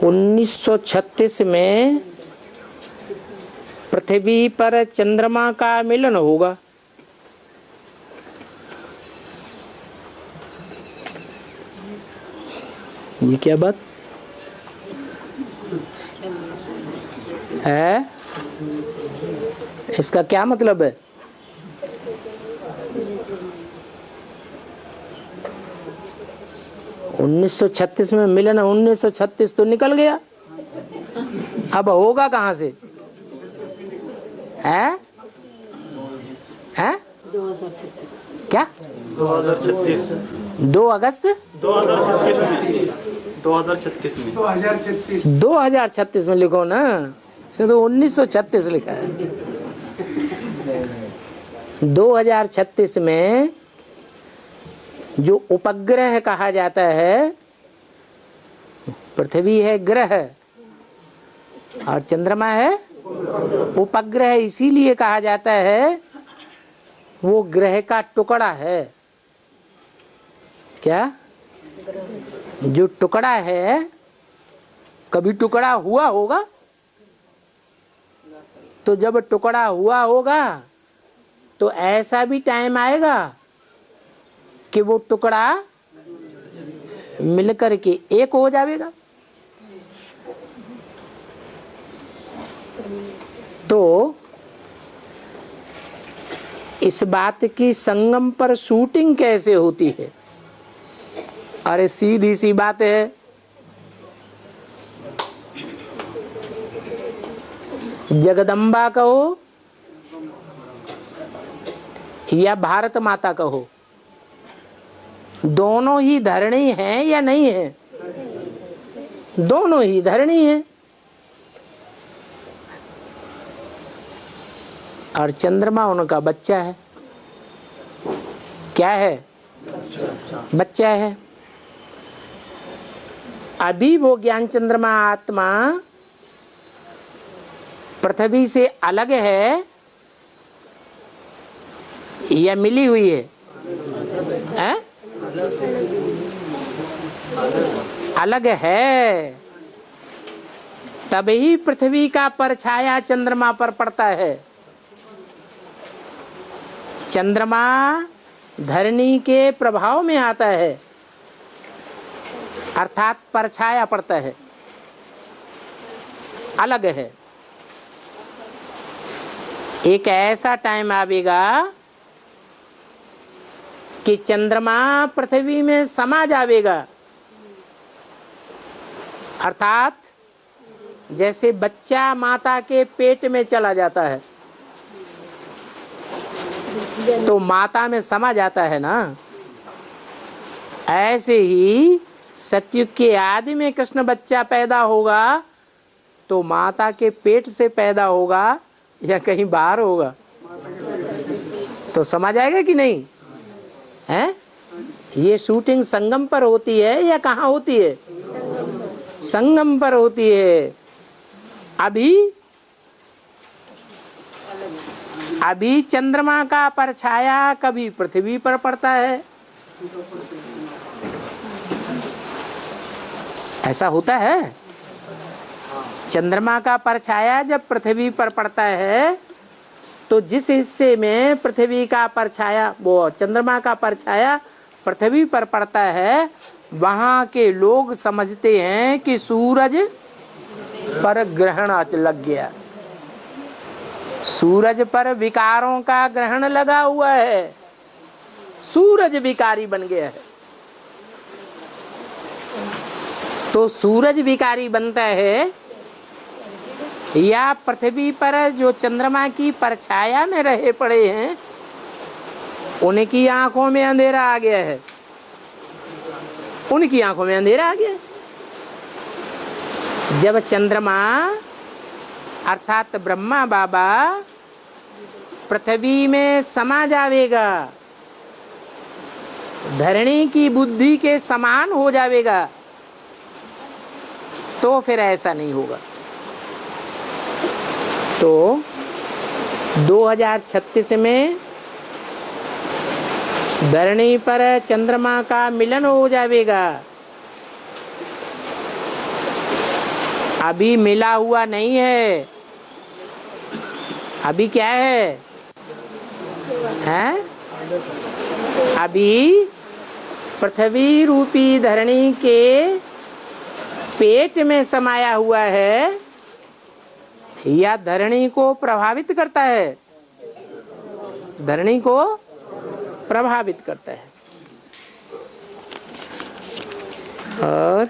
1936 में पृथ्वी पर चंद्रमा का मिलन होगा। ये क्या बात है? इसका क्या मतलब है? उन्नीस 1936 में मिलन, 1936 तो निकल गया, अब होगा कहां से? है? है? क्या 2036 2 अगस्त 2036 में लिखो ना, इसमें तो 1936 लिखा है। 2036 में जो उपग्रह कहा जाता है, पृथ्वी है ग्रह और चंद्रमा है उपग्रह, इसीलिए कहा जाता है वो ग्रह का टुकड़ा है। क्या? जो टुकड़ा है, कभी टुकड़ा हुआ होगा, तो जब टुकड़ा हुआ होगा तो ऐसा भी टाइम आएगा कि वो टुकड़ा मिलकर के एक हो जाएगा। तो इस बात की संगम पर शूटिंग कैसे होती है? अरे सीधी सी बात है, जगदम्बा कहो या भारत माता कहो, दोनों ही धरणी हैं या नहीं है? दोनों ही धरणी है। और चंद्रमा उनका बच्चा है। क्या है? बच्चा है। अभी वो ज्ञान चंद्रमा आत्मा पृथ्वी से अलग है या मिली हुई है? अलग है, तभी पृथ्वी का परछाया चंद्रमा पर पड़ता है। चंद्रमा धरणी के प्रभाव में आता है, अर्थात परछाया पड़ता है, अलग है। एक ऐसा टाइम आवेगा कि चंद्रमा पृथ्वी में समा जाएगा, अर्थात जैसे बच्चा माता के पेट में चला जाता है तो माता में समा जाता है ना, ऐसे ही सतयुग के आदि में कृष्ण बच्चा पैदा होगा तो माता के पेट से पैदा होगा या कहीं बाहर होगा? तो समा जाएगा कि नहीं है? ये शूटिंग संगम पर होती है या कहाँ होती है? संगम पर होती है। अभी चंद्रमा का परछाया कभी पृथ्वी पर पड़ता है, ऐसा होता है। चंद्रमा का परछाया जब पृथ्वी पर पड़ता है तो जिस हिस्से में पृथ्वी का परछाया, वो चंद्रमा का परछाया पृथ्वी पर पड़ता है, वहां के लोग समझते हैं कि सूरज पर ग्रहण लग गया, सूरज पर विकारों का ग्रहण लगा हुआ है, सूरज विकारी बन गया है। तो सूरज विकारी बनता है या पृथ्वी पर जो चंद्रमा की परछाया में रहे पड़े हैं उनकी आंखों में अंधेरा आ गया है, उनकी आंखों में अंधेरा आ गया। जब चंद्रमा अर्थात ब्रह्मा बाबा पृथ्वी में समा जाएगा, धरणी की बुद्धि के समान हो जाएगा, तो फिर ऐसा नहीं होगा। तो 2036 में धरणी पर चंद्रमा का मिलन हो जाएगा अभी मिला हुआ नहीं है। अभी क्या है? हैं? अभी पृथ्वी रूपी धरणी के पेट में समाया हुआ है या धरणी को प्रभावित करता है? धरणी को प्रभावित करता है। और